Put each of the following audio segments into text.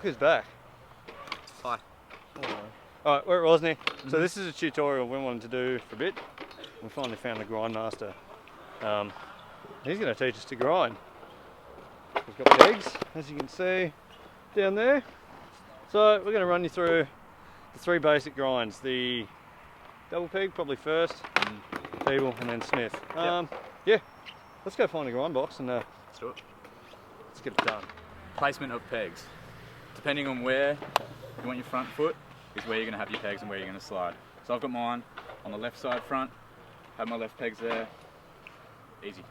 Look who's back. Hi. Alright, we're at Rosny. So this is a tutorial we wanted to do for a bit. We finally found the grind master. He's going to teach us to grind. We've got pegs, as you can see down there. So we're going to run you through the three basic grinds. The double peg probably first, feeble, and then Smith. Yeah, let's go find a grind box and Let's do it. let's get it done. Placement of pegs. Depending on where you want your front foot is where you're going to have your pegs and where you're going to slide. So I've got mine on the left side front, have my left pegs there, easy.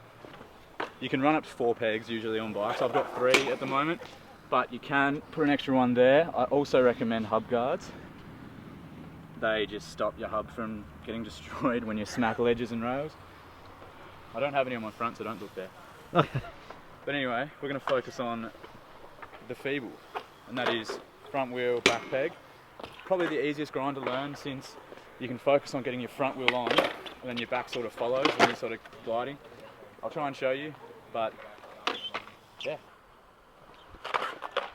You can run up to 4 pegs usually on bikes. I've got 3 at the moment, but you can put an extra one there. I also recommend hub guards. They just stop your hub from getting destroyed when you smack ledges and rails. I don't have any on my front, so don't look there. But anyway, we're going to focus on the feeble, and that is front wheel, back peg. Probably the easiest grind to learn, since you can focus on getting your front wheel on and then your back sort of follows when you're sort of gliding. I'll try and show you, but yeah.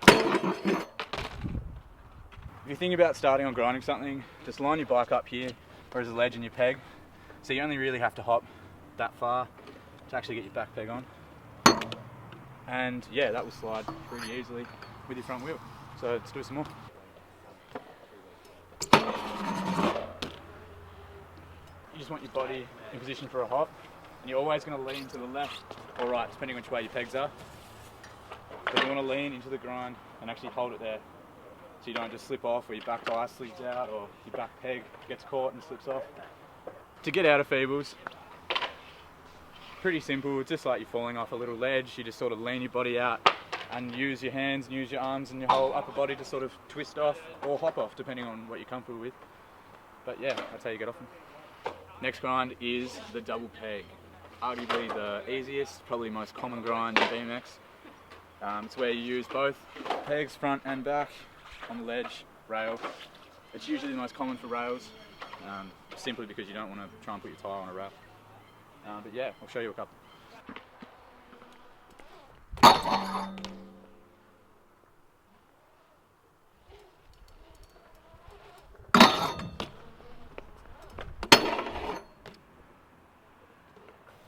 If you're thinking about starting on grinding something, just line your bike up here where there's a ledge in your peg. So you only really have to hop that far to actually get your back peg on. And yeah, that will slide pretty easily with your front wheel. So let's do some more. You just want your body in position for a hop, and you're always going to lean to the left or right, depending which way your pegs are. So you want to lean into the grind and actually hold it there, so you don't just slip off, or your back tire slides out, or your back peg gets caught and slips off. To get out of feebles, pretty simple. It's just like you're falling off a little ledge. You just sort of lean your body out and use your hands and use your arms and your whole upper body to sort of twist off or hop off, depending on what you're comfortable with. But yeah, that's how you get off them. Next grind is the double peg. Arguably the easiest, probably most common grind in BMX. It's where you use both pegs, front and back, on the ledge, rail. It's usually the most common for rails, simply because you don't want to try and put your tyre on a rail. But yeah, I'll show you a couple.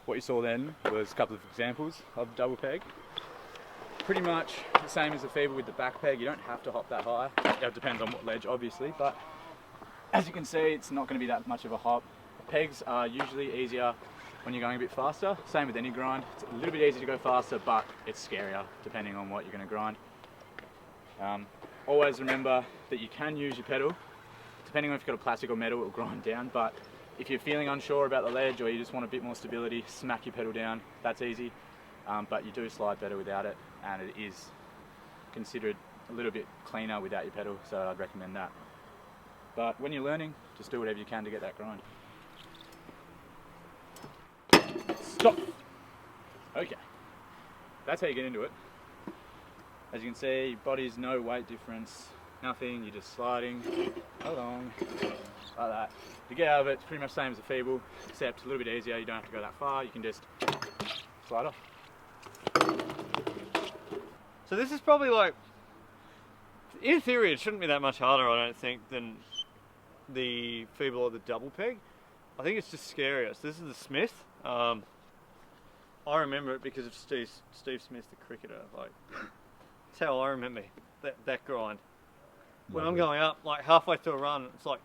What you saw then was a couple of examples of double peg. Pretty much the same as the feeble with the back peg. You don't have to hop that high. It depends on what ledge, obviously, but as you can see, it's not going to be that much of a hop. Pegs are usually easier when you're going a bit faster. Same with any grind. It's a little bit easier to go faster, but it's scarier depending on what you're going to grind. Always remember that you can use your pedal. Depending on if you've got a plastic or metal, it will grind down, but if you're feeling unsure about the ledge or you just want a bit more stability, smack your pedal down. That's easy, but you do slide better without it, and it is considered a little bit cleaner without your pedal, so I'd recommend that. But when you're learning, just do whatever you can to get that grind. Stop! Okay, that's how you get into it. As you can see, your body's no weight difference, nothing, you're just sliding along like that. To get out of it, it's pretty much the same as a feeble, except a little bit easier. You don't have to go that far, you can just slide off. So this is probably like, in theory it shouldn't be that much harder, I don't think, than the feeble or the double peg. I think it's just scarier. So this is the Smith. I remember it because of Steve Smith, the cricketer. Like, that's how I remember that grind. When I'm going up, like halfway through a run, it's like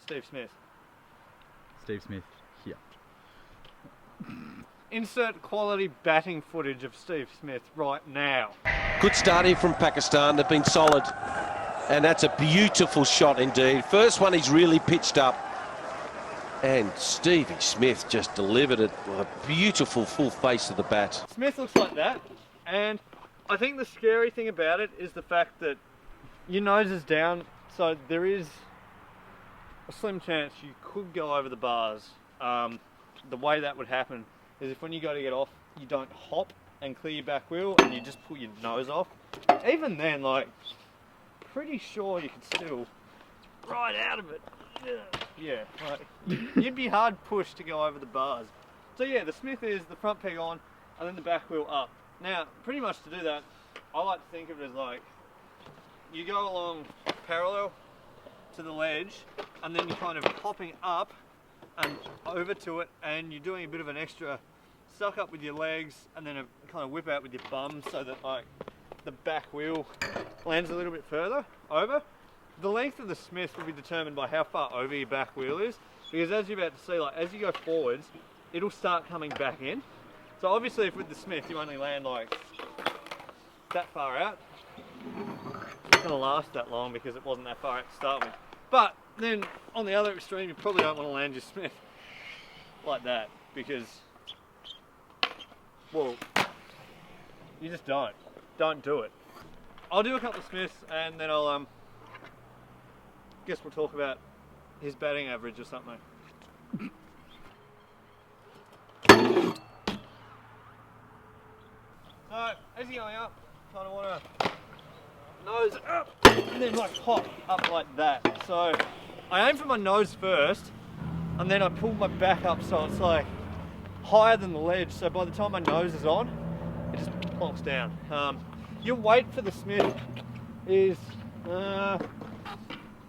Steve Smith. Steve Smith here. Insert quality batting footage of Steve Smith right now. Good start here from Pakistan. They've been solid. And that's a beautiful shot indeed. First one he's really pitched up. And Stevie Smith just delivered it with a beautiful full face of the bat. Smith looks like that. And I think the scary thing about it is the fact that your nose is down. So there is a slim chance you could go over the bars. The way that would happen is if when you go to get off, you don't hop and clear your back wheel and you just pull your nose off. Even then, like, pretty sure you could still ride out of it. Yeah, like, you'd be hard pushed to go over the bars. So yeah, the Smith is the front peg on and then the back wheel up. Now, pretty much to do that, I like to think of it as like you go along parallel to the ledge, and then you're kind of hopping up and over to it, and you're doing a bit of an extra suck up with your legs, and then a kind of whip out with your bum, so that like the back wheel lands a little bit further over. The length of the Smith will be determined by how far over your back wheel is, because as you're about to see, like as you go forwards, it'll start coming back in. So obviously, if with the Smith you only land like that far out, it's not going to last that long because it wasn't that far out to start with. But then on the other extreme, you probably don't want to land your Smith like that, because, well, you just don't do it. I'll do a couple of Smiths, and then I'll guess we'll talk about his batting average or something. So as you're going up, kind of want to nose up and then like hop up like that. So I aim for my nose first, and then I pull my back up so it's like higher than the ledge. So by the time my nose is on, it just plonks down. Your weight for the Smith is you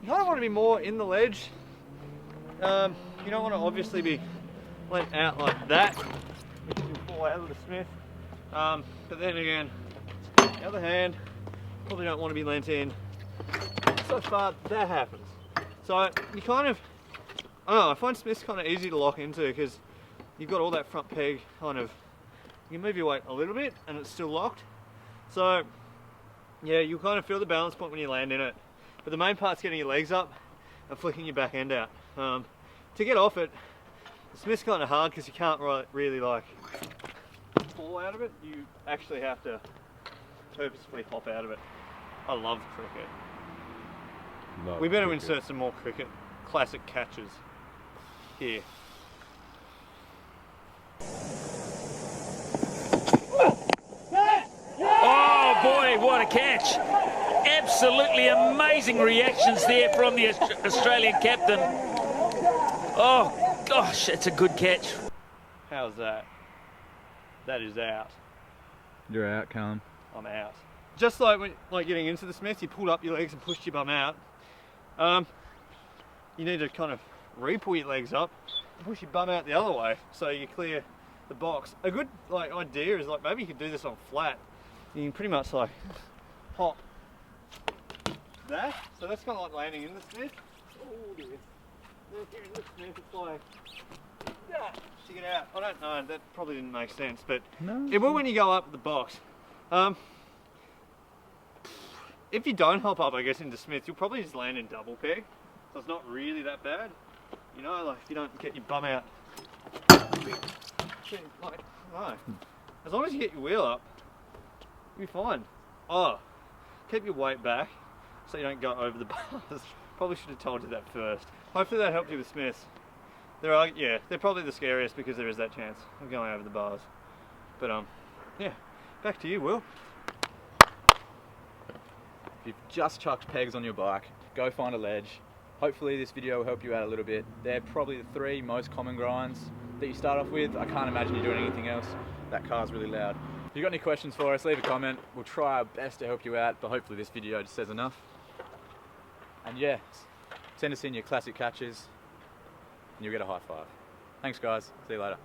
kind of want to be more in the ledge. You don't want to obviously be lent out like that, which can fall out of the Smith. But then again, the other hand, probably don't want to be lent in so far that happens. So you kind of, I don't know, I find Smith's kind of easy to lock into because you've got all that front peg kind of, you can move your weight a little bit and it's still locked. So yeah, you kind of feel the balance point when you land in it. But the main part's getting your legs up and flicking your back end out. To get off it, the Smith's kind of hard because you can't really like fall out of it. You actually have to purposefully hop out of it. I love cricket. Not We better cricket. insert some more cricket classic catches here. Oh boy, what a catch. Absolutely amazing reactions there from the Australian captain. Oh gosh, it's a good catch. How's that? That is out. You're out, Callum. I'm out. Just like when getting into the Smith, you pulled up your legs and pushed your bum out. You need to kind of re-pull your legs up and push your bum out the other way so you clear the box. A good idea is like maybe you could do this on flat. You can pretty much like hop that. So that's kind of like landing in the Smith. Oh dear. Then if you're in the Smith, it's like that to get out. I don't know, that probably didn't make sense, but No. it will when you go up the box. If you don't hop up, I guess, into Smith, you'll probably just land in double peg. So it's not really that bad. You know, like if you don't get your bum out. Like, no. As long as you get your wheel up, you'll be fine. Oh, keep your weight back so you don't go over the bars. Probably should have told you that first. Hopefully that helped you with Smiths. They're probably the scariest because there is that chance of going over the bars. But yeah, back to you, Will. If you've just chucked pegs on your bike, go find a ledge. Hopefully this video will help you out a little bit. They're probably the 3 most common grinds that you start off with. I can't imagine you doing anything else. That car's really loud. If you've got any questions for us, leave a comment. We'll try our best to help you out, but hopefully this video just says enough. And yeah, send us in your classic catches and you'll get a high five. Thanks guys, see you later.